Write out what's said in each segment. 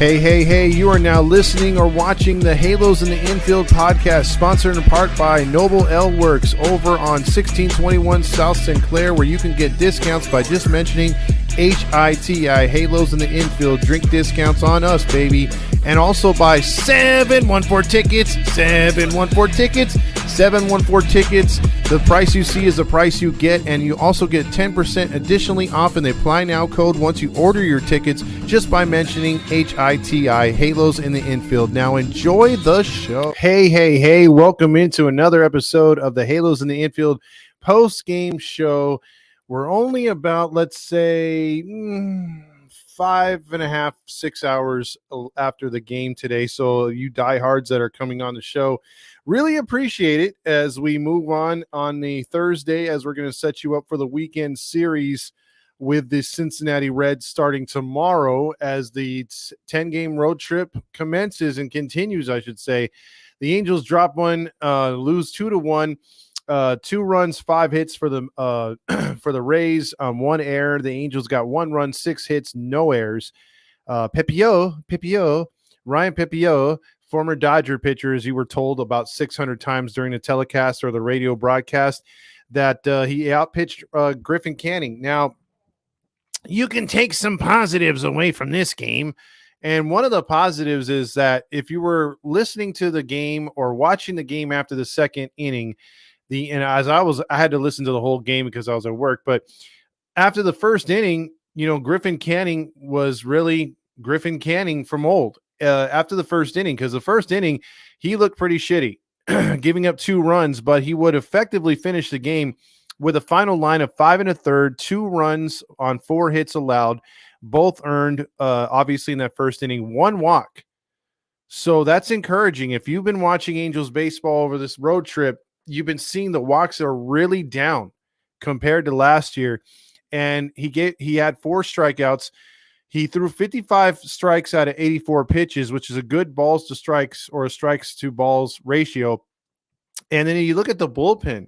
Hey, you are now listening or watching the Halos in the Infield podcast, sponsored in part by Noble L Works over on 1621 South Sinclair, where you can get discounts by just mentioning HITI, Halos in the Infield, drink discounts on us, baby. And also by 714 Tickets, 714 Tickets. The price you see is the price you get, and you also get 10% additionally off in the Apply Now code once you order your tickets just by mentioning HITI, Halos in the Infield. Now enjoy the show. Hey, welcome into another episode of the Halos in the Infield post-game show. We're only about, let's say, 5.5, 6 hours after the game today. So you diehards that are coming on the show, really appreciate it as we move on the Thursday, as we're going to set you up for the weekend series with the Cincinnati Reds starting tomorrow as the 10-game road trip commences and continues, I should say. The Angels drop one, lose 2-1. 2 runs, 5 hits for the for the Rays, 1 error. The Angels got 1 run, 6 hits, no errors. Ryan Pepiot, former Dodger pitcher, as you were told about 600 times during the telecast or the radio broadcast, that he outpitched Griffin Canning. Now, you can take some positives away from this game. And one of the positives is that if you were listening to the game or watching the game after the second inning, I had to listen to the whole game because I was at work. But after the first inning, Griffin Canning was really Griffin Canning from old. After the first inning, because the first inning he looked pretty shitty, giving up 2 runs, but he would effectively finish the game with a final line of 5 1/3, 2 runs on 4 hits allowed, both earned. Obviously in that first inning, 1 walk. So that's encouraging. If you've been watching Angels baseball over this road trip, you've been seeing the walks are really down compared to last year. And he had 4 strikeouts. He threw 55 strikes out of 84 pitches, which is a good balls to strikes or a strikes to balls ratio. And then you look at the bullpen,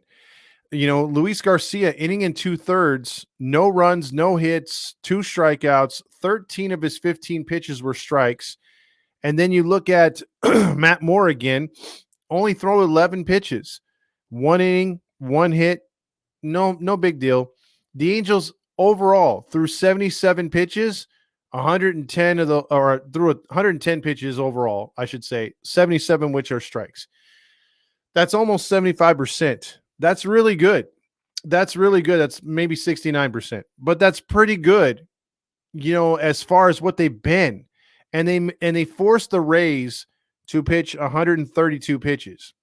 Luis Garcia, inning and 2/3, no runs, no hits, 2 strikeouts, 13 of his 15 pitches were strikes. And then you look at Matt Moore again, only throw 11 pitches. 1 inning, 1 hit, no big deal. The Angels overall threw 77 pitches, 110 threw 110 pitches overall, I should say, 77 which are strikes. That's almost 75%. That's really good. That's maybe 69%, but that's pretty good, as far as what they've been. And they forced the Rays to pitch 132 pitches.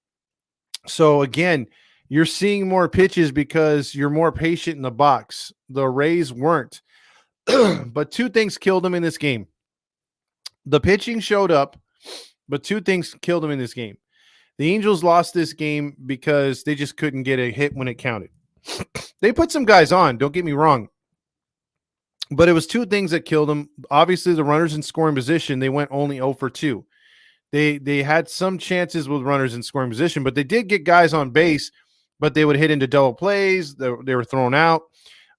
So again, you're seeing more pitches because you're more patient in the box. The Rays weren't. But 2 things killed them in this game. The pitching showed up, but 2 things killed them in this game. The Angels lost this game because they just couldn't get a hit when it counted. They put some guys on, don't get me wrong. But it was 2 things that killed them. Obviously, the runners in scoring position, they went only 0 for 2. They had some chances with runners in scoring position, but they did get guys on base, but they would hit into double plays. They were thrown out.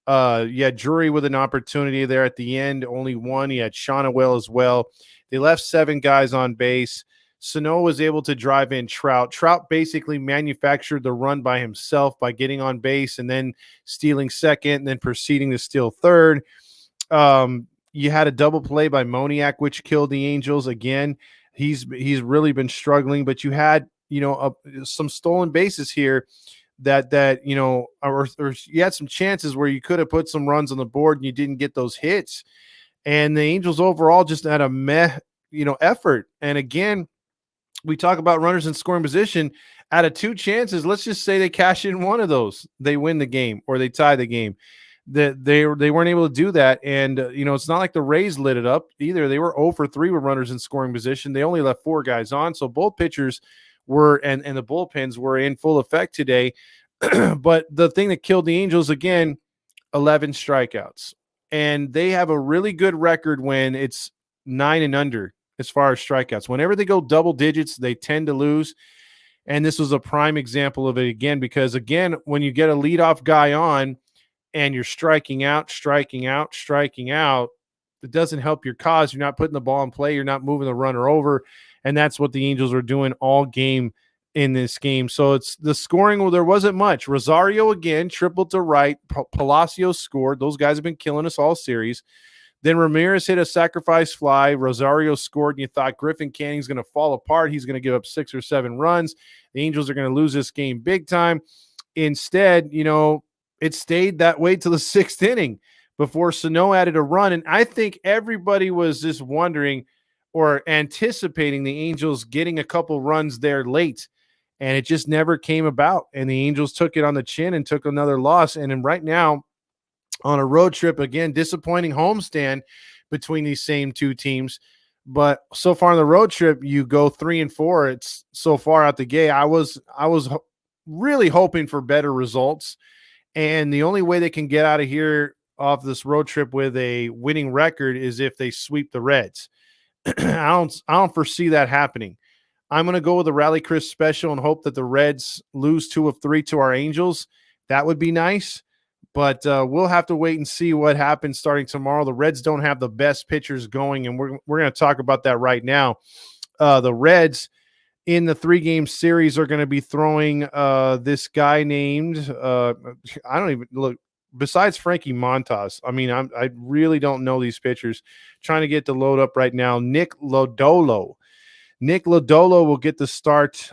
You had Drury with an opportunity there at the end, only 1. You had Shonawell as well. They left 7 guys on base. Sano was able to drive in Trout. Trout basically manufactured the run by himself by getting on base and then stealing second and then proceeding to steal third. You had a double play by Moniak, which killed the Angels again. He's really been struggling, but you had, some stolen bases here that or you had some chances where you could have put some runs on the board and you didn't get those hits. And the Angels overall just had a meh, effort. And again, we talk about runners in scoring position. Out of 2 chances, let's just say they cash in 1 of those, they win the game or they tie the game. That they weren't able to do that. And, it's not like the Rays lit it up either. They were 0 for 3 with runners in scoring position. They only left 4 guys on. So both pitchers were, and the bullpens were in full effect today. But the thing that killed the Angels, again, 11 strikeouts. And they have a really good record when it's 9 and under as far as strikeouts. Whenever they go double digits, they tend to lose. And this was a prime example of it again, because, again, when you get a leadoff guy on, and you're striking out, it doesn't help your cause. You're not putting the ball in play. You're not moving the runner over. And that's what the Angels were doing all game in this game. So it's the scoring. Well, there wasn't much. Rosario again, tripled to right. Palacios scored. Those guys have been killing us all series. Then Ramirez hit a sacrifice fly. Rosario scored, and you thought Griffin Canning's going to fall apart. He's going to give up 6 or 7 runs. The Angels are going to lose this game big time. Instead, it stayed that way till the 6th inning before Sano added a run. And I think everybody was just wondering or anticipating the Angels getting a couple runs there late. And it just never came about. And the Angels took it on the chin and took another loss. And then right now, on a road trip, again, disappointing homestand between these same two teams. But so far on the road trip, you go 3-4. It's so far out the gate. I was really hoping for better results. And the only way they can get out of here off this road trip with a winning record is if they sweep the Reds. I don't foresee that happening. I'm going to go with the Rally Chris special and hope that the Reds lose 2 of 3 to our Angels. That would be nice. But we'll have to wait and see what happens starting tomorrow. The Reds don't have the best pitchers going, and we're going to talk about that right now. The Reds in the 3-game series are going to be throwing this guy named I don't even look. Besides Frankie Montas, I mean, I really don't know these pitchers. Trying to get the load up right now. Nick Lodolo. Nick Lodolo will get the start.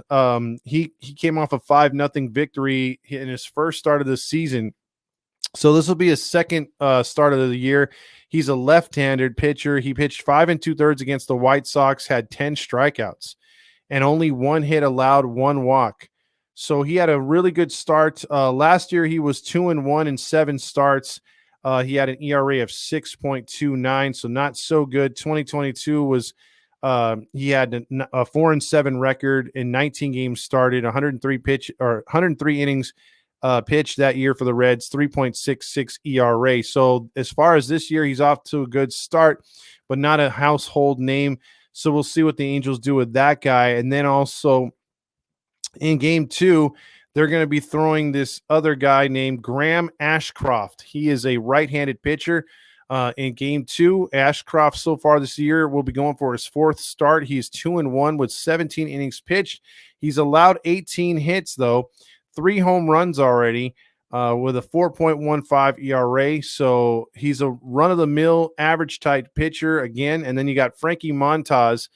He came off a 5-0 victory in his first start of the season. So this will be his second start of the year. He's a left-handed pitcher. He pitched 5 2/3 against the White Sox, had 10 strikeouts, and only 1 hit allowed, 1 walk. So he had a really good start. Last year, he was 2-1 in 7 starts. He had an ERA of 6.29, so not so good. 2022 was he had a 4-7 record in 19 games started, 103 innings pitched that year for the Reds, 3.66 ERA. So as far as this year, he's off to a good start, but not a household name. So we'll see what the Angels do with that guy. And then also in game 2, they're going to be throwing this other guy named Graham Ashcroft. He is a right-handed pitcher. In game 2, Ashcroft so far this year will be going for his 4th start. He's 2-1 with 17 innings pitched. He's allowed 18 hits, though. 3 home runs already with a 4.15 ERA. So he's a run-of-the-mill average-type pitcher again. And then you got Frankie Montas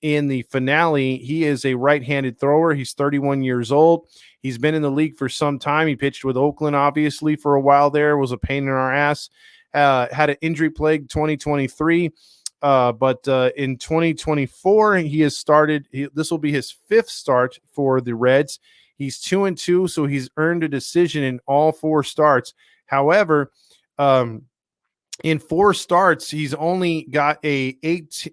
in the finale. He is a right-handed thrower. He's 31 years old. He's been in the league for some time. He pitched with Oakland, obviously, for a while there. Was a pain in our ass. Had an injury-plagued 2023. But in 2024, he has started. This will be his 5th start for the Reds. He's 2-2, so he's earned a decision in all 4 starts. However, in 4 starts, he's only pitched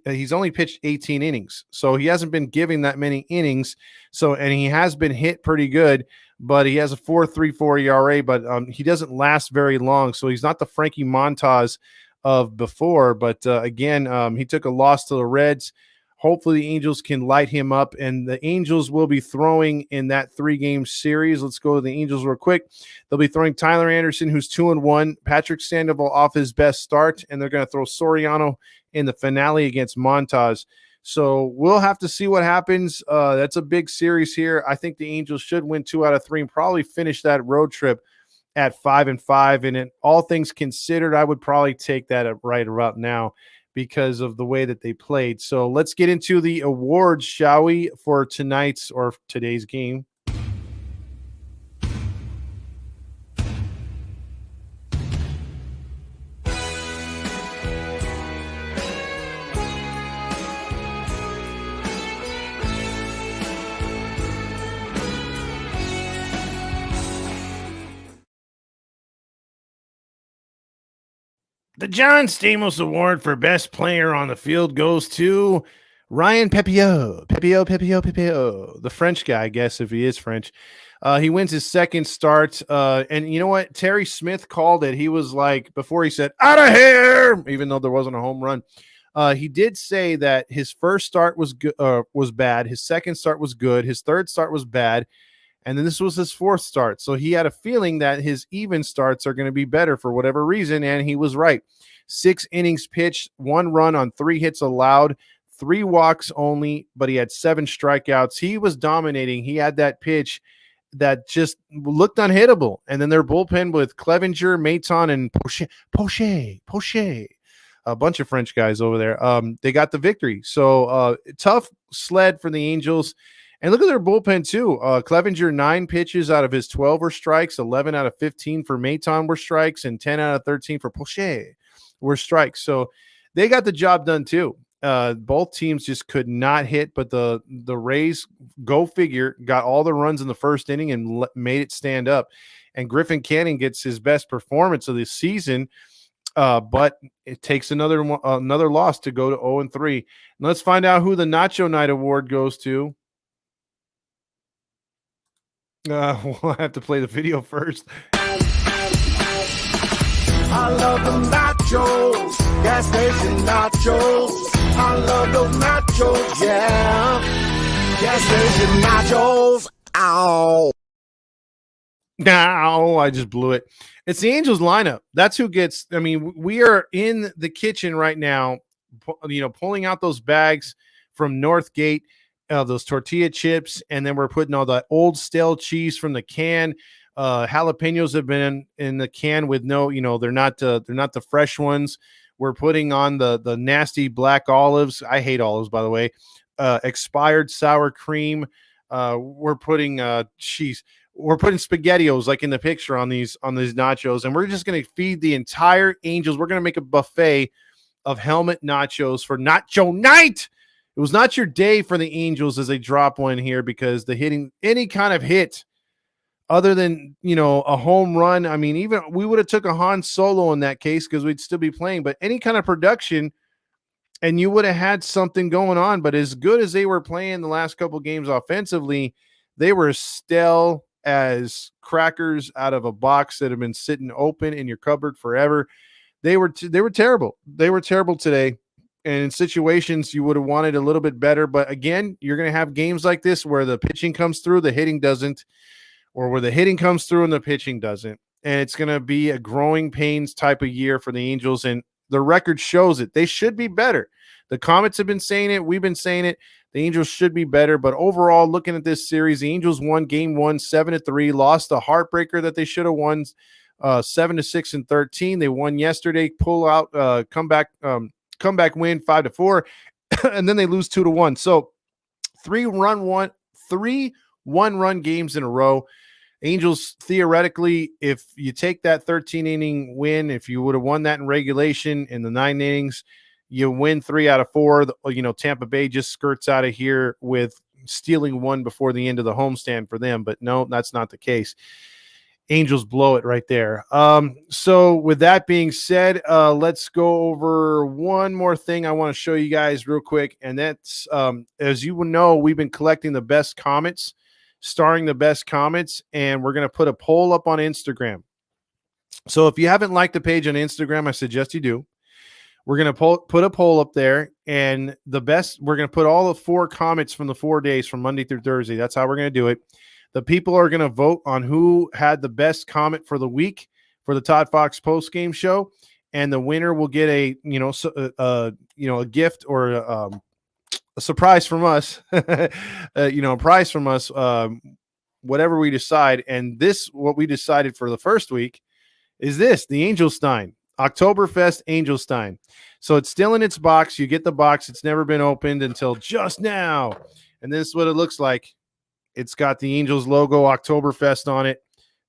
18 innings, so he hasn't been giving that many innings. And he has been hit pretty good, but he has a 4.34 ERA. But he doesn't last very long, so he's not the Frankie Montas of before. But again, he took a loss to the Reds. Hopefully the Angels can light him up, and the Angels will be throwing in that 3-game series. Let's go to the Angels real quick. They'll be throwing Tyler Anderson, who's 2-1, Patrick Sandoval off his best start, and they're going to throw Soriano in the finale against Montas. So we'll have to see what happens. That's a big series here. I think the Angels should win 2 out of 3 and probably finish that road trip at 5-5. And in all things considered, I would probably take that right about now, because of the way that they played. So let's get into the awards, shall we, for tonight's or today's game. The John Stamos Award for Best Player on the Field goes to Ryan Pepiot, the French guy, I guess, if he is French. He wins his 2nd start. And you know what? Terry Smith called it. He was like, before he said, out of here, even though there wasn't a home run. He did say that his first start was bad. His second start was good. His third start was bad. And then this was his 4th start. So he had a feeling that his even starts are going to be better for whatever reason. And he was right. 6 innings pitched, 1 run on 3 hits allowed, 3 walks only, but he had 7 strikeouts. He was dominating. He had that pitch that just looked unhittable. And then their bullpen with Clevenger, Maton, and Poche, a bunch of French guys over there. They got the victory. So tough sled for the Angels. And look at their bullpen too. Clevenger, 9 pitches out of his 12 were strikes, 11 out of 15 for Maton were strikes, and 10 out of 13 for Poche were strikes. So they got the job done too. Both teams just could not hit, but the Rays, go figure, got all the runs in the first inning and made it stand up. And Griffin Canning gets his best performance of the season, but it takes another loss to go to 0-3. And let's find out who the Nacho Night Award goes to. We'll have to play the video first. I love the nachos, gas station nachos. I love those nachos, yeah. Gas station nachos, ow. No, I just blew it. It's the Angels lineup. That's who gets. I mean, we are in the kitchen right now, pulling out those bags from Northgate, those tortilla chips, and then we're putting all the old stale cheese from the can. Jalapenos have been in the can with no, they're not the fresh ones. We're putting on the nasty black olives. I hate olives, by the way. Expired sour cream. We're putting cheese. We're putting SpaghettiOs like in the picture on these nachos, and we're just going to feed the entire Angels. We're going to make a buffet of helmet nachos for Nacho Night. It was not your day for the Angels as they drop one here, because the hitting, any kind of hit other than, a home run. I mean, even we would have took a Han Solo in that case because we'd still be playing, but any kind of production and you would have had something going on. But as good as they were playing the last couple games offensively, they were stale as crackers out of a box that have been sitting open in your cupboard forever. They were terrible. They were terrible today. And in situations you would have wanted a little bit better. But again, you're going to have games like this where the pitching comes through, the hitting doesn't, or where the hitting comes through and the pitching doesn't. And it's going to be a growing pains type of year for the Angels. And the record shows it. They should be better. The Comets have been saying it. We've been saying it. The Angels should be better. But overall, looking at this series, the Angels won game 1, 7-3, lost a heartbreaker that they should have won 7-6 and 13. They won yesterday, pull out, comeback win 5-4, and then they lose 2-1. So 3 one-run games in a row. Angels, theoretically, if you take that 13-inning win, if you would have won that in regulation in the 9 innings, you win 3 out of 4. Tampa Bay just skirts out of here with stealing 1 before the end of the homestand for them. But no, that's not the case. Angels blow it right there. So with that being said, let's go over one more thing I want to show you guys real quick. And that's, as you will know, we've been collecting the best comments, starring the best comments, and we're going to put a poll up on Instagram. So if you haven't liked the page on Instagram, I suggest you do. We're going to put a poll up there, and we're going to put all the 4 comments from the 4 days from Monday through Thursday. That's how we're going to do it. The people are going to vote on who had the best comment for the week for the Todd Fox post-game show, and the winner will get a gift or a surprise from us, a prize from us, whatever we decide. And what we decided for the first week is the Angelstein, Oktoberfest Angelstein. So it's still in its box. You get the box. It's never been opened until just now. And this is what it looks like. It's got the Angels logo, Oktoberfest, on it.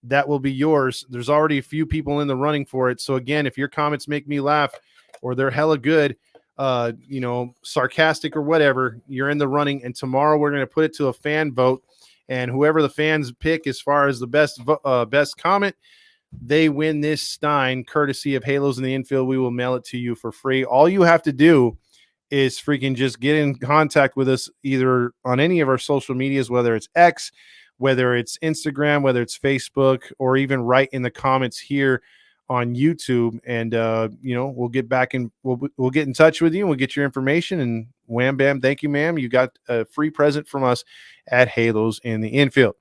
That will be yours. There's already a few people in the running for it. So again, if your comments make me laugh or they're hella good, sarcastic or whatever, you're in the running. And tomorrow we're going to put it to a fan vote, and whoever the fans pick as far as the best comment, they win this Stein, courtesy of Halos in the Infield. We will mail it to you for free. All you have to do is freaking just get in contact with us either on any of our social medias, whether it's X, whether it's Instagram, whether it's Facebook, or even write in the comments here on YouTube. And, we'll get back and we'll get in touch with you, and we'll get your information, and Wham Bam, thank you, ma'am. You got a free present from us at Halos in the infield.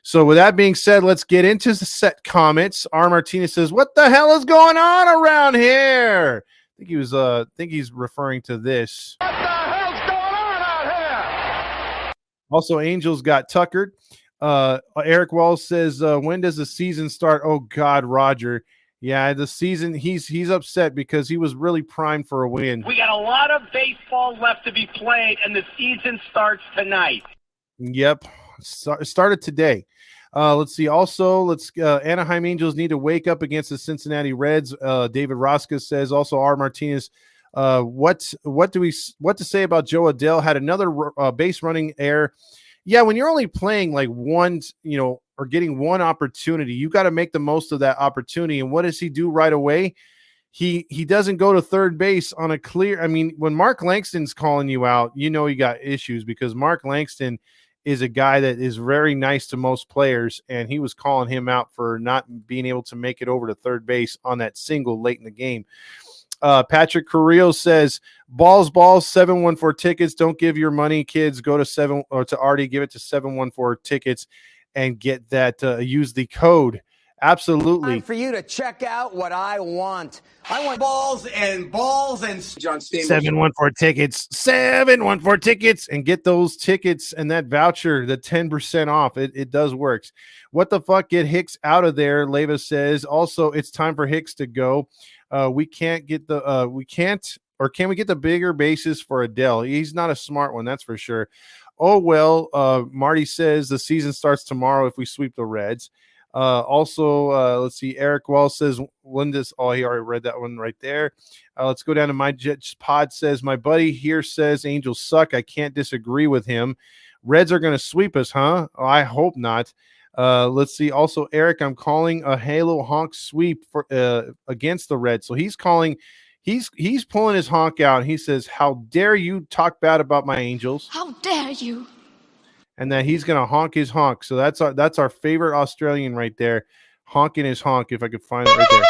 So with that being said, let's get into the set comments. R. Martinez says, "What the hell is going on around here?" I think he's referring to this. What the hell's going on out here? Also, Angels got tuckered. Eric Walls says, "When does the season start?" Oh God, Roger. Yeah, the season. He's upset because he was really primed for a win. We got a lot of baseball left to be played, and the season starts tonight. Yep, started today. Let's see. Also, Anaheim Angels need to wake up against the Cincinnati Reds. David Rosca says. Also, R. Martinez. What to say about Joe Adell? Had another base running error. Yeah, when you're only playing like one, or getting one opportunity, you got to make the most of that opportunity. And what does he do right away? He doesn't go to third base on a clear. I mean, when Mark Langston's calling you out, you got issues, because Mark Langston is a guy that is very nice to most players, and he was calling him out for not being able to make it over to third base on that single late in the game. Patrick Carrillo says, balls, 714 tickets. Don't give your money, kids. Go to Artie, give it to 714 tickets and get that, use the code. Absolutely. Time for you to check out what I want. I want balls and John Stamos. 714 tickets, 714 tickets, and get those tickets and that voucher, the 10% off. It does work. What the fuck? Get Hicks out of there, Leva says. Also, it's time for Hicks to go. Can we get the bigger bases for Adell? He's not a smart one, that's for sure. Oh, well, Marty says the season starts tomorrow if we sweep the Reds. Let's see. Eric Wells says, when does, oh, he already read that one right there. Let's go down to My Jets Pod says, my buddy here says Angels suck. I can't disagree with him. Reds are going to sweep us, huh? Oh, I hope not. Let's see. Also, Eric, I'm calling a Halo honk sweep for against the Reds. So he's calling, he's pulling his honk out. He says, how dare you talk bad about my Angels? How dare you? And that he's going to honk his honk. So that's our favorite Australian right there, honking his honk, if I could find it right there.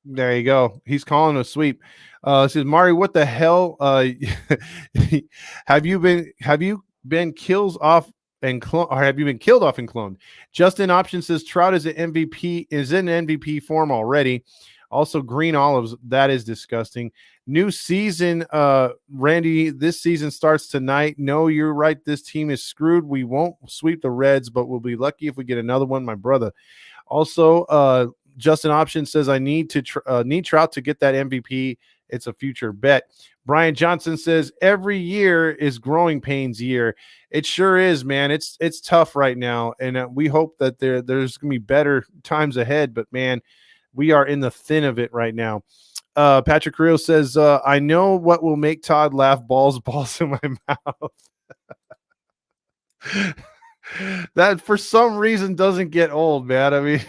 There you go. He's calling a sweep. Says, Mari, what the hell? Have you been killed off and cloned? Justin Option says Trout is in MVP form already. Also, green olives, that is disgusting. New season, Randy, this season starts tonight. No, you're right. This team is screwed. We won't sweep the Reds, but we'll be lucky if we get another one, my brother. Also, Justin Option says, I need Trout to get that MVP. It's a future bet. Brian Johnson says, every year is growing pains year. It sure is, man. It's tough right now, and we hope that there's going to be better times ahead, but, man, we are in the thin of it right now. Patrick Carrillo says, I know what will make Todd laugh, balls in my mouth. That, for some reason, doesn't get old, man. I mean,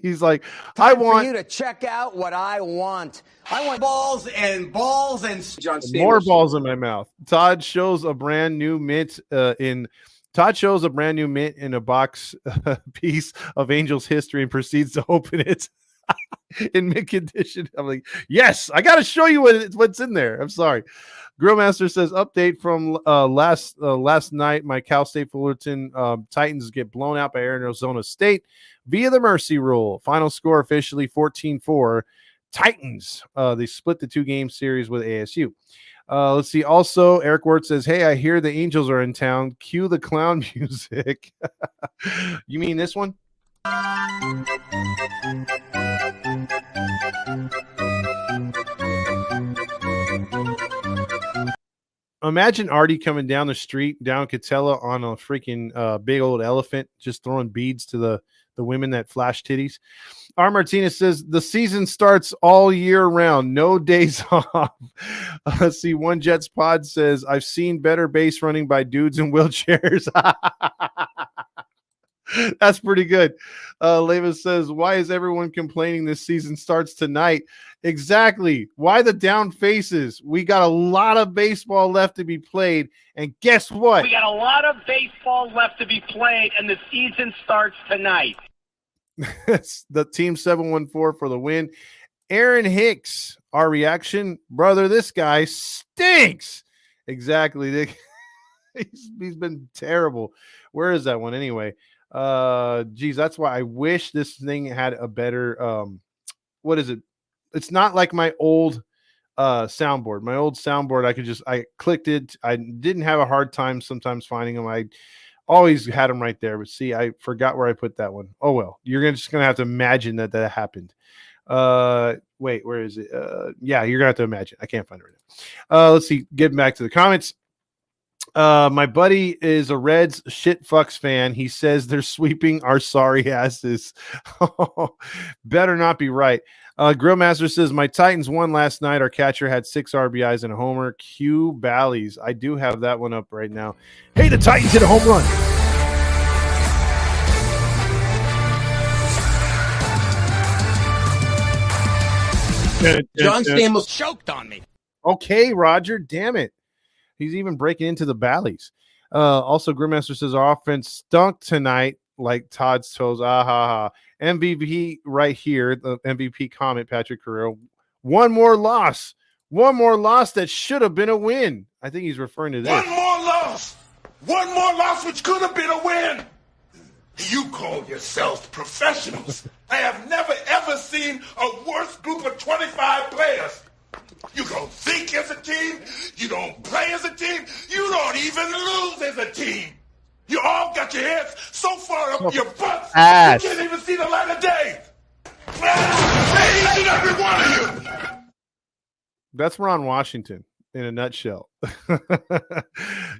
he's like, I want you to check out what I want. I want balls and John Stamos. More balls in my mouth. Todd shows a brand new mint in a box piece of Angels history and proceeds to open it in mid condition. I'm like, yes, I got to show you what's in there. I'm sorry. Grillmaster says, update from last night. My Cal State Fullerton Titans get blown out by Arizona State via the mercy rule. Final score officially 14-4 Titans. They split the 2-game series with ASU. Let's see. Also, Eric Ward says, hey, I hear the Angels are in town. Cue the clown music. You mean this one? Imagine Artie coming down the street, down Catella on a freaking big old elephant, just throwing beads to the women that flash titties. R. Martinez says, the season starts all year round, no days off. Let's see. One Jets Pod says, I've seen better base running by dudes in wheelchairs. That's pretty good. Leva says, why is everyone complaining this season starts tonight? Exactly. Why the down faces? We got a lot of baseball left to be played. And guess what? We got a lot of baseball left to be played, and the season starts tonight. The team 714 for the win. Aaron Hicks, our reaction, brother, this guy stinks. Exactly. He's been terrible. Where is that one anyway? Geez, that's why I wish this thing had a better what is it? It's not like my old soundboard. My old soundboard, I clicked it. I didn't have a hard time sometimes finding them. I always had them right there, but see, I forgot where I put that one. Oh well, just gonna have to imagine that happened. Wait, where is it? Yeah, you're gonna have to imagine. I can't find it right now. Let's see. Getting back to the comments. My buddy is a Reds shit fucks fan. He says they're sweeping our sorry asses. Better not be right. Grillmaster says my Titans won last night. Our catcher had 6 RBIs and a homer. Q Bally's. I do have that one up right now. Hey, the Titans hit a home run. John Stamos choked on me. Okay, Roger. Damn it. He's even breaking into the Bally's. Also, Grimmaster says our offense stunk tonight like Todd's toes. Ah, ha, ha. MVP right here. The MVP comment, Patrick Carrero. One more loss that should have been a win. I think he's referring to this. One more loss which could have been a win. You call yourselves professionals. I have never, ever seen a worse group of 25 players. You don't think as a team. You don't play as a team. You don't even lose as a team. You all got your heads so far up your butts, you can't even see the light of day. Each and every one of you. That's Ron Washington in a nutshell.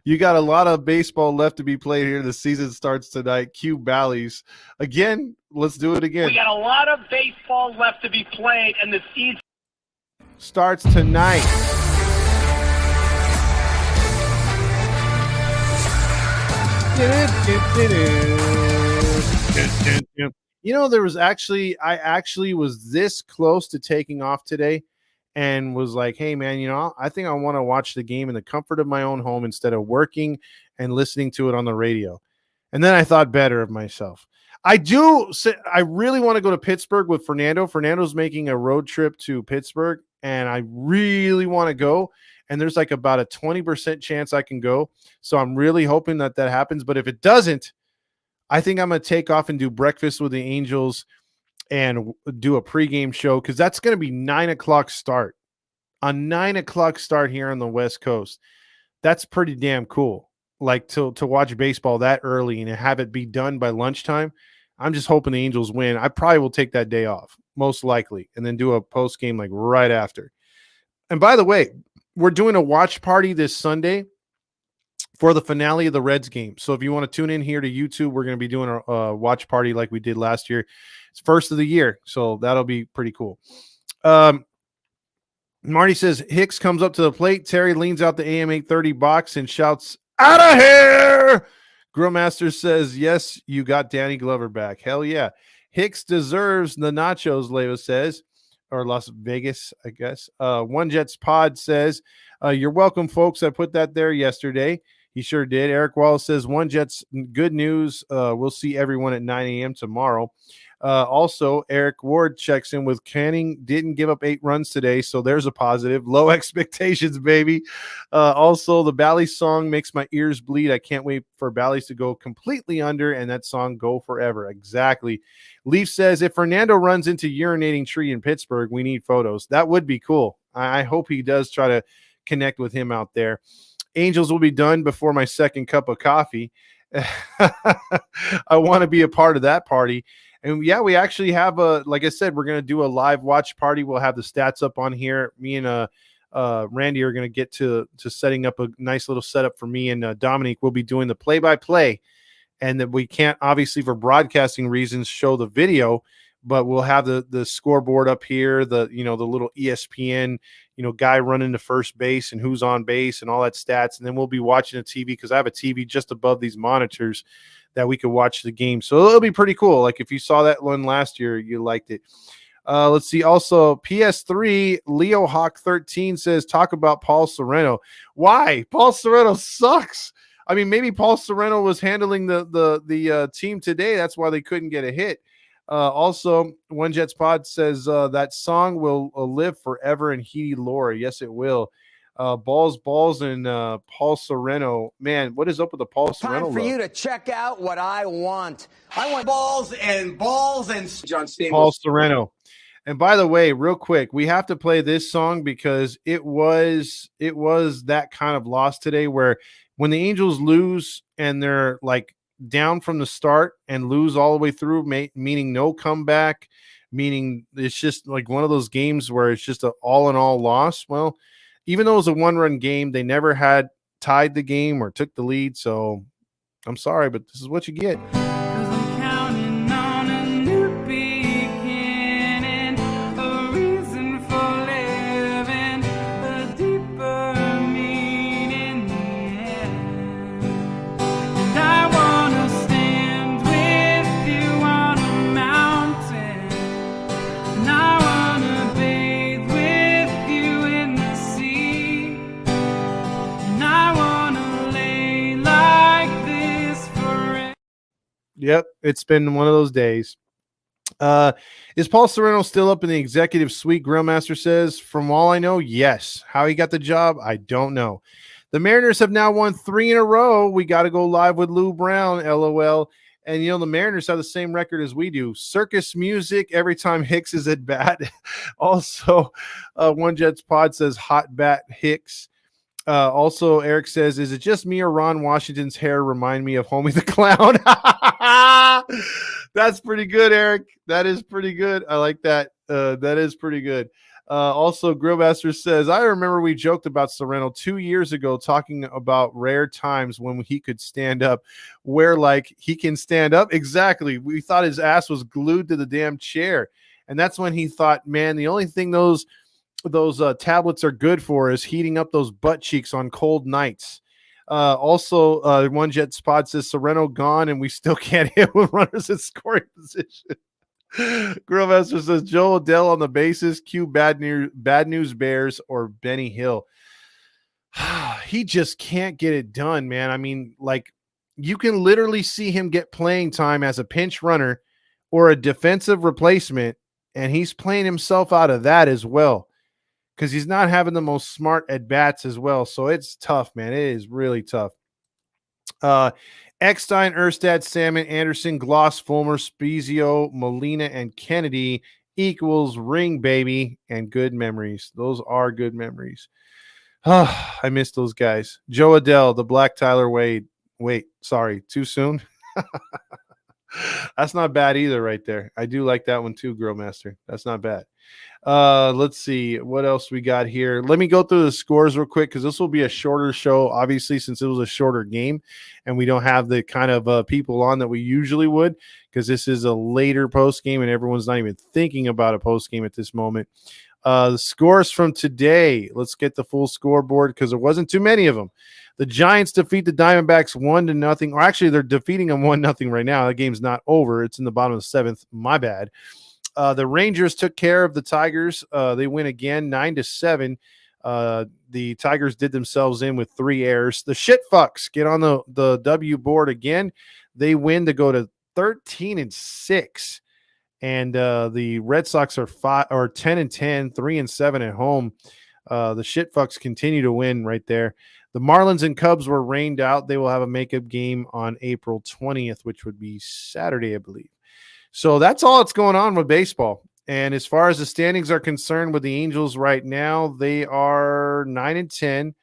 You got a lot of baseball left to be played here. The season starts tonight. Q Bally's. Again, let's do it again. We got a lot of baseball left to be played, and the season starts tonight. You know, I actually was this close to taking off today and was like, hey, man, I think I want to watch the game in the comfort of my own home instead of working and listening to it on the radio. And then I thought better of myself. I really want to go to Pittsburgh with Fernando. Fernando's making a road trip to Pittsburgh, and I really want to go. And there's like about a 20% chance I can go. So I'm really hoping that happens. But if it doesn't, I think I'm going to take off and do breakfast with the Angels and do a pregame show, because that's going to be 9 o'clock start. A 9 o'clock start here on the West Coast. That's pretty damn cool. Like to watch baseball that early and have it be done by lunchtime. I'm just hoping the Angels win. I probably will take that day off, most likely, and then do a post game like right after. And by the way, we're doing a watch party this Sunday for the finale of the Reds game. So if you want to tune in here to YouTube, we're going to be doing a watch party like we did last year. It's first of the year, so that'll be pretty cool. Marty says Hicks comes up to the plate. Terry leans out the AM 830 box and shouts, "Out of here!" Grillmaster says, yes, you got Danny Glover back. Hell yeah. Hicks deserves the nachos, Leva says, or Las Vegas, I guess. One Jets Pod says, you're welcome, folks. I put that there yesterday. He sure did. Eric Wallace says, One Jets, good news. We'll see everyone at 9 a.m. tomorrow. Also, Eric Ward checks in with Canning. Didn't give up 8 runs today, so there's a positive. Low expectations, baby. Also, the Bally's song makes my ears bleed. I can't wait for Bally's to go completely under and that song go forever. Exactly. Leaf says, if Fernando runs into urinating tree in Pittsburgh, we need photos. That would be cool. I hope he does try to connect with him out there. Angels will be done before my second cup of coffee. I want to be a part of that party. And yeah, we actually have like I said, we're going to do a live watch party. We'll have the stats up on here. Me and Randy are going to get to setting up a nice little setup for me, and Dominique will be doing the play-by-play. And that we can't, obviously, for broadcasting reasons, show the video, but we'll have the scoreboard up here, the little ESPN, guy running to first base and who's on base and all that stats. And then we'll be watching a TV, because I have a TV just above these monitors that we could watch the game. So it'll be pretty cool. Like if you saw that one last year, you liked it. Let's see. Also, PS3 Leo Hawk 13 says, talk about Paul Sereno. Why? Paul Sereno sucks. I mean, maybe Paul Sereno was handling the team today. That's why they couldn't get a hit. Also, One Jets Pod says that song will live forever in Heedy lore. Yes, it will. Balls, and Paul Sereno. Man, what is up with the Paul Sereno Time for love? you to check out what I want. I want balls and John Stamos. Paul Sereno. And by the way, real quick, we have to play this song because it was that kind of loss today where when the Angels lose and they're like down from the start and lose all the way through, meaning no comeback, meaning it's just like one of those games where it's just an all-in-all loss. Well, even though it was a one-run game, they never had tied the game or took the lead. So I'm sorry, but this is what you get. Yep, it's been one of those days. Is Paul Sereno still up in the executive suite? Grillmaster says, from all I know, yes. How he got the job, I don't know. The Mariners have now won 3 in a row. We got to go live with Lou Brown, LOL. And, you know, the Mariners have the same record as we do. Circus music every time Hicks is at bat. Also, One Jets Pod says hot bat Hicks. Also, Eric says, is it just me or Ron Washington's hair remind me of Homie the Clown? That's pretty good, Eric. That is pretty good. I like that. That is pretty good. Also, Grillmaster says, I remember we joked about Sereno 2 years ago talking about rare times when he could stand up, where like he can stand up. Exactly. We thought his ass was glued to the damn chair. And that's when he thought, man, the only thing those tablets are good for is heating up those butt cheeks on cold nights. Also, One Jet Spot says Sereno gone and we still can't hit with runners in scoring position. Grillmaster says Joe Odell on the bases, cue bad news Bears or Benny Hill. He just can't get it done, man. I mean, like you can literally see him get playing time as a pinch runner or a defensive replacement, and he's playing himself out of that as well, because he's not having the most smart at bats as well. So it's tough, man. It is really tough. Eckstein, Erstad, Salmon, Anderson, Gloss, Fulmer, Spezio, Molina, and Kennedy equals ring, baby, and good memories. Those are good memories. I miss those guys. Joe Adell, the Black Tyler Wade. Wait, sorry, too soon? That's not bad either right there. I do like that one too, Grillmaster. That's not bad. Let's see what else we got here. Let me go through the scores real quick because this will be a shorter show, obviously, since it was a shorter game and we don't have the kind of people on that we usually would, because this is a later post game and everyone's not even thinking about a post game at this moment. The scores from today. Let's get the full scoreboard because there wasn't too many of them. The Giants defeat the Diamondbacks 1-0, or actually they're defeating them 1-0 right now. The game's not over. It's in the bottom of the 7th. My bad. The Rangers took care of the Tigers. They win again, 9-7. The Tigers did themselves in with 3 errors. The shit fucks get on the W board again. They win to go to 13-6. And the Red Sox are 10-10, 3-7 at home. The shit fucks continue to win right there. The Marlins and Cubs were rained out. They will have a makeup game on April 20th, which would be Saturday, I believe. So that's all that's going on with baseball. And as far as the standings are concerned with the Angels right now, they are 9-10,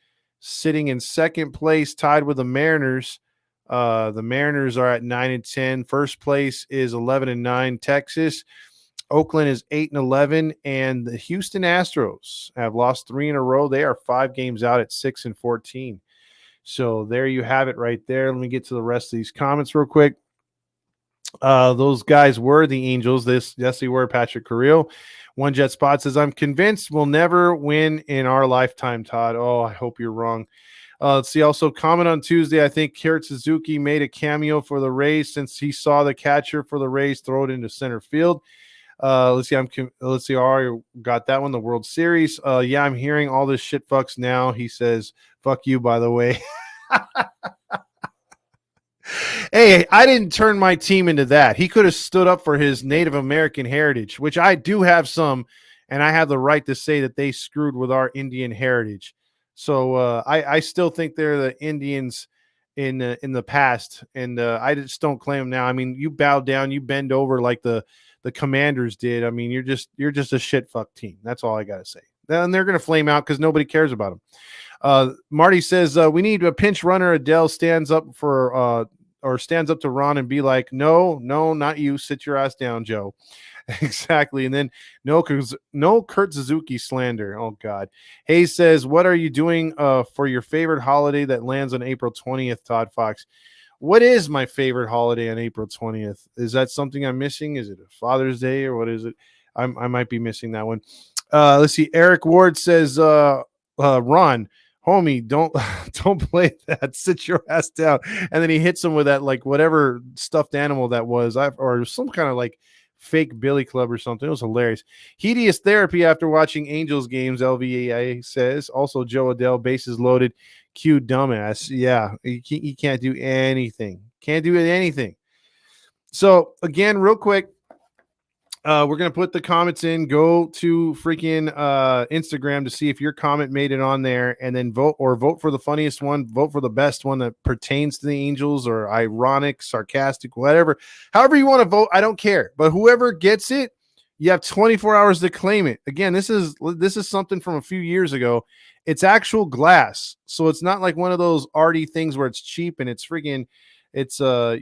sitting in second place, tied with the Mariners. The Mariners are at 9-10. First place is 11-9, Texas. Oakland is 8-11, and the Houston Astros have lost 3 in a row. They are 5 games out at 6-14. So there you have it right there. Let me get to the rest of these comments real quick. Those guys were the Angels. Yes, they were. Patrick Carrillo. One Jet Spot says, I'm convinced we'll never win in our lifetime, Todd. Oh, I hope you're wrong. Let's see. Also, comment on Tuesday. I think Kurt Suzuki made a cameo for the Rays since he saw the catcher for the Rays throw it into center field. Let's see. Let's see. I got that one. The World Series. Yeah, I'm hearing all this shit fucks now. He says, fuck you, by the way. Hey, I didn't turn my team into that. He could have stood up for his Native American heritage, which I do have some, and I have the right to say that they screwed with our Indian heritage. So I still think they're the Indians in the past, and I just don't claim them now. I mean, you bow down, you bend over like the Commanders did. I mean, you're just a shit fuck team. That's all I gotta say. And they're gonna flame out because nobody cares about them. Marty says we need a pinch runner. Adele stands up for or stands up to Ron and be like, no, not you. Sit your ass down, Joe. Exactly. And then no Kurt Suzuki slander. Oh God. Hayes says, what are you doing for your favorite holiday that lands on April 20th, Todd Fox? What is my favorite holiday on April 20th? Is that something I'm missing? Is it a Father's Day or what is it? I might be missing that one. Let's see. Eric Ward says, Ron, homie, don't play that. Sit your ass down. And then he hits him with that, like, whatever stuffed animal that was, or some kind of like fake Billy Club or something. It was hilarious. Hideous therapy after watching Angels games, LVA says. Also, Joe Adele, bases loaded. Q dumbass. Yeah, he can't do anything. Can't do anything. So, again, real quick, we're going to put the comments in. Go to freaking Instagram to see if your comment made it on there, and then vote for the funniest one. Vote for the best one that pertains to the Angels or ironic, sarcastic, whatever. However you want to vote, I don't care. But whoever gets it, you have 24 hours to claim it. Again, this is something from a few years ago. It's actual glass, so it's not like one of those arty things where it's cheap and it's freaking. It's a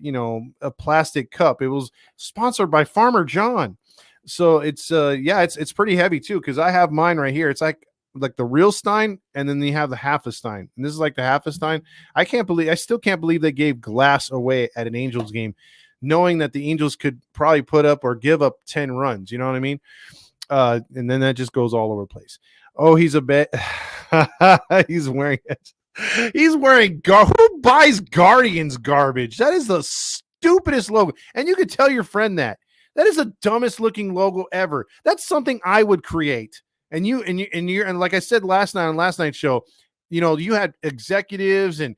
plastic cup. It was sponsored by Farmer John. So it's it's pretty heavy too, because I have mine right here. It's like the real Stein, and then you have the half a Stein, and this is like the half a Stein. I still can't believe they gave glass away at an Angels game, knowing that the Angels could probably put up or give up 10 runs. You know what I mean? And then that just goes all over the place. Oh, he's a bet. He's wearing it. He's wearing who buys Guardians garbage? That is the stupidest logo, and you could tell your friend that. That is the dumbest looking logo ever. That's something I would create. And like I said last night on last night's show, you had executives and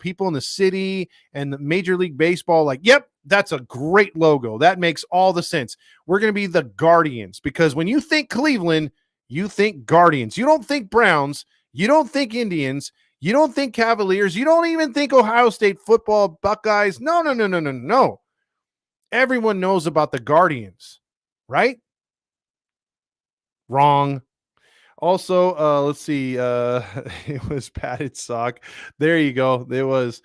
people in the city and the Major League Baseball like, yep, that's a great logo. That makes all the sense. We're going to be the Guardians, because when you think Cleveland, you think Guardians. You don't think Browns. You don't think Indians. You don't think Cavaliers. You don't even think Ohio State football, Buckeyes. No. Everyone knows about the Guardians, right? Wrong. Also, let's see. It was padded sock. There you go. There was.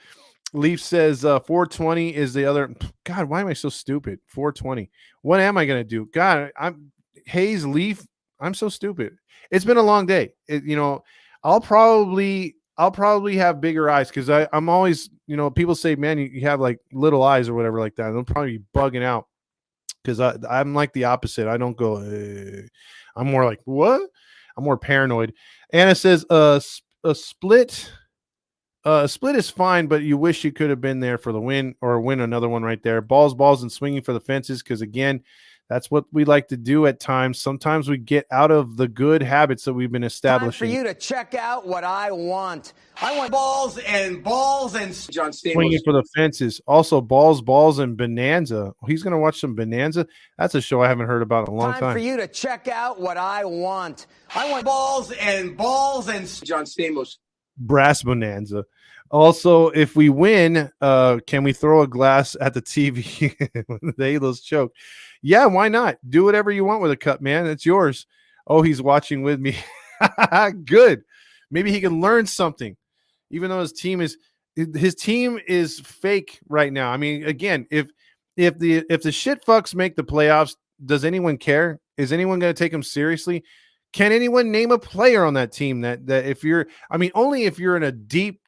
Leaf says 420 is the other. God, why am I so stupid? 420. What am I going to do? God, I'm Hayes Leaf. I'm so stupid. It's been a long day. I'll probably have bigger eyes, because I'm always, people say, man, you have like little eyes or whatever like that. They'll probably be bugging out, because I'm like the opposite. I don't go, I'm more like, what? I'm more paranoid. Anna says a split is fine, but you wish you could have been there for the win, or win another one right there. Balls and swinging for the fences, because again, that's what we like to do at times. Sometimes we get out of the good habits that we've been establishing. Time for you to check out what I want. I want balls and John Stamos. Swinging for the fences. Also, balls and Bonanza. He's going to watch some Bonanza. That's a show I haven't heard about in a long time. Time for you to check out what I want. I want balls and John Stamos. Brass Bonanza. Also, if we win, can we throw a glass at the TV when the Halos choke? Yeah, why not? Do whatever you want with a cup, man. It's yours. Oh, he's watching with me. Good. Maybe he can learn something, even though his team is fake right now. I mean, again, if the shit fucks make the playoffs, does anyone care? Is anyone going to take them seriously? Can anyone name a player on that team that if you're, I mean, only if you're in a deep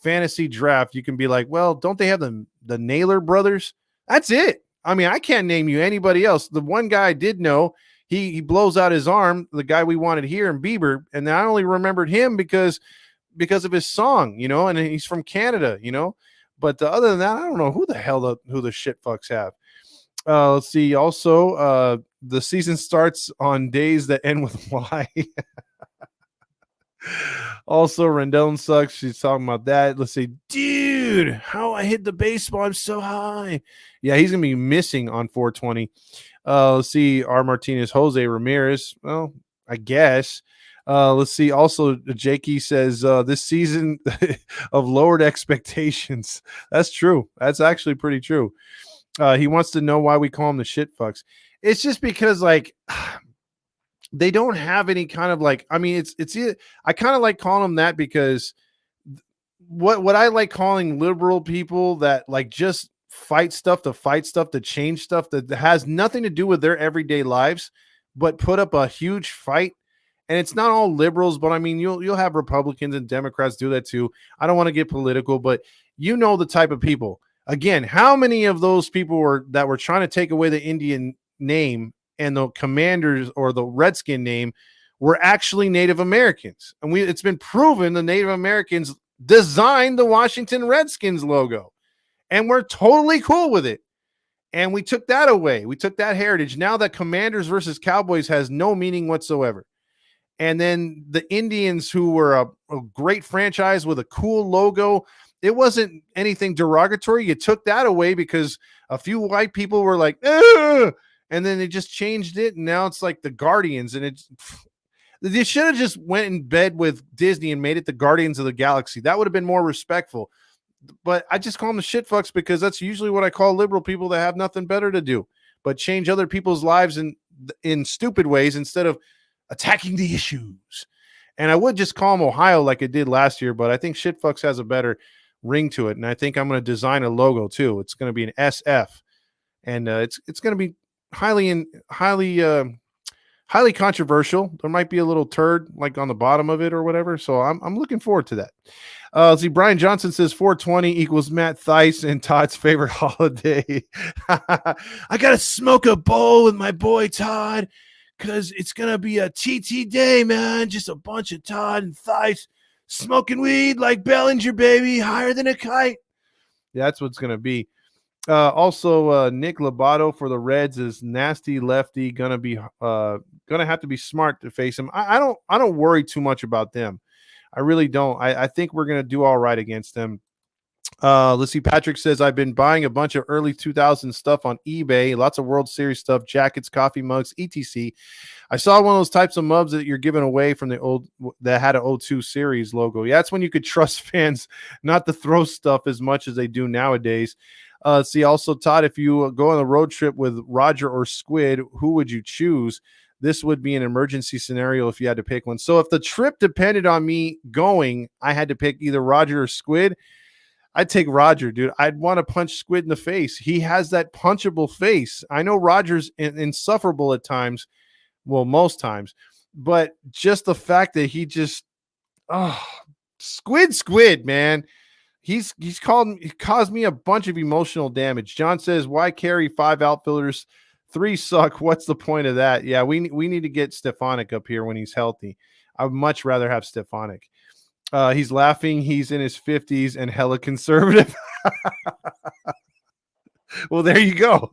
fantasy draft, you can be like, well, don't they have the Naylor brothers? That's it. I mean, I can't name you anybody else. The one guy I did know, he blows out his arm, the guy we wanted here in Bieber, and I only remembered him because of his song, and he's from Canada, But other than that, I don't know who the shit fucks have. Let's see. Also, the season starts on days that end with Y. Also, Rendon sucks. She's talking about that. Let's see. Dude, dude, how I hit the baseball, I'm so high. Yeah, he's gonna be missing on 420. Let's see, R. Martinez, Jose Ramirez. Well, I guess. Let's see. Also, Jakey says this season of lowered expectations. That's true. That's actually pretty true. He wants to know why we call him the shit fucks. It's just because like they don't have any kind of like. I mean, I kind of like calling them that because what I like calling liberal people that like just fight stuff to change stuff that has nothing to do with their everyday lives, but put up a huge fight. And it's not all liberals, but I mean, you'll have Republicans and Democrats do that too. I don't want to get political, but you know the type of people. Again, how many of those people were trying to take away the Indian name and the Commanders or the Redskin name were actually Native Americans? And it's been proven the Native Americans designed the Washington Redskins logo, and we're totally cool with it. And we took that away. We took that heritage. Now that Commanders versus Cowboys has no meaning whatsoever. And then the Indians, who were a great franchise with a cool logo, it wasn't anything derogatory. You took that away because a few white people were like, ugh! And then they just changed it. And now it's like the Guardians. And they should have just went in bed with Disney and made it the Guardians of the Galaxy. That would have been more respectful. But I just call them the shit fucks because that's usually what I call liberal people that have nothing better to do but change other people's lives in stupid ways instead of attacking the issues. And I would just call them Ohio like it did last year, but I think shit fucks has a better ring to it. And I think I'm going to design a logo too. It's going to be an SF, and it's going to be highly controversial. There might be a little turd like on the bottom of it or whatever. So I'm looking forward to that. See, Brian Johnson says 420 equals Matt Theis and Todd's favorite holiday. I got to smoke a bowl with my boy Todd, because it's going to be a TT day, man. Just a bunch of Todd and Theis smoking weed like Bellinger, baby, higher than a kite. Yeah, that's what's going to be. Also, Nick Lobato for the Reds is nasty lefty. Going to have to be smart to face him. I don't worry too much about them. I really don't. I think we're going to do all right against them. Let's see. Patrick says, I've been buying a bunch of early 2000s stuff on eBay, lots of World Series stuff, jackets, coffee mugs, etc. I saw one of those types of mugs that you're giving away from the old that had an 02 series logo. Yeah, that's when you could trust fans not to throw stuff as much as they do nowadays. See, also, Todd, if you go on a road trip with Roger or Squid, who would you choose? This would be an emergency scenario if you had to pick one. So if the trip depended on me going, I had to pick either Roger or Squid, I'd take Roger, dude. I'd want to punch Squid in the face. He has that punchable face. I know Roger's insufferable at times. Well, most times. But just the fact that he just, Squid, man. He's caused me a bunch of emotional damage. John says, why carry 5 outfielders? 3 suck. What's the point of that? Yeah, we need to get Stefanik up here when he's healthy. I would much rather have Stefanik. He's laughing. He's in his 50s and hella conservative. Well, there you go.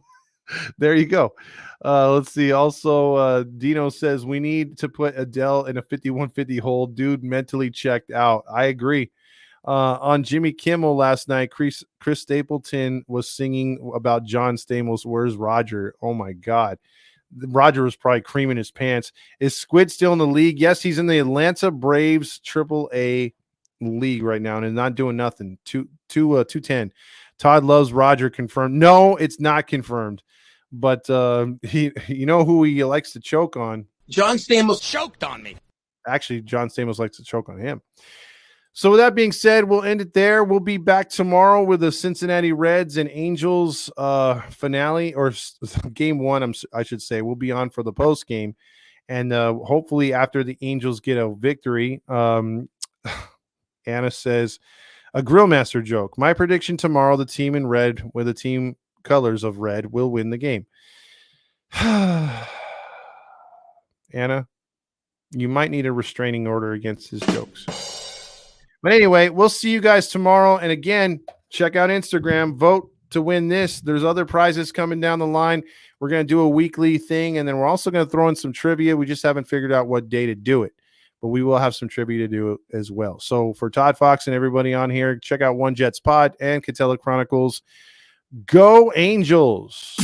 There you go. Let's see. Also, Dino says we need to put Adele in a 5150 hold. Dude, mentally checked out. I agree. On Jimmy Kimmel last night, Chris Stapleton was singing about John Stamos. Where's Roger? Oh my God. Roger was probably creaming his pants. Is Squid still in the league? Yes, he's in the Atlanta Braves AAA league right now and is not doing nothing. 210. Todd loves Roger confirmed. No, it's not confirmed. But he, you know who he likes to choke on? John Stamos choked on me. Actually, John Stamos likes to choke on him. So with that being said, we'll end it there. We'll be back tomorrow with the Cincinnati Reds and Angels finale, or game 1, I should say. We'll be on for the post game. And hopefully after the Angels get a victory, Anna says, a Grillmaster joke. My prediction tomorrow, the team in red with the team colors of red will win the game. Anna, you might need a restraining order against his jokes. But anyway, we'll see you guys tomorrow. And again, check out Instagram. Vote to win this. There's other prizes coming down the line. We're going to do a weekly thing, and then we're also going to throw in some trivia. We just haven't figured out what day to do it. but we will have some trivia to do as well. So for Todd Fox and everybody on here, check out One Jets Pod and Catella Chronicles. Go Angels!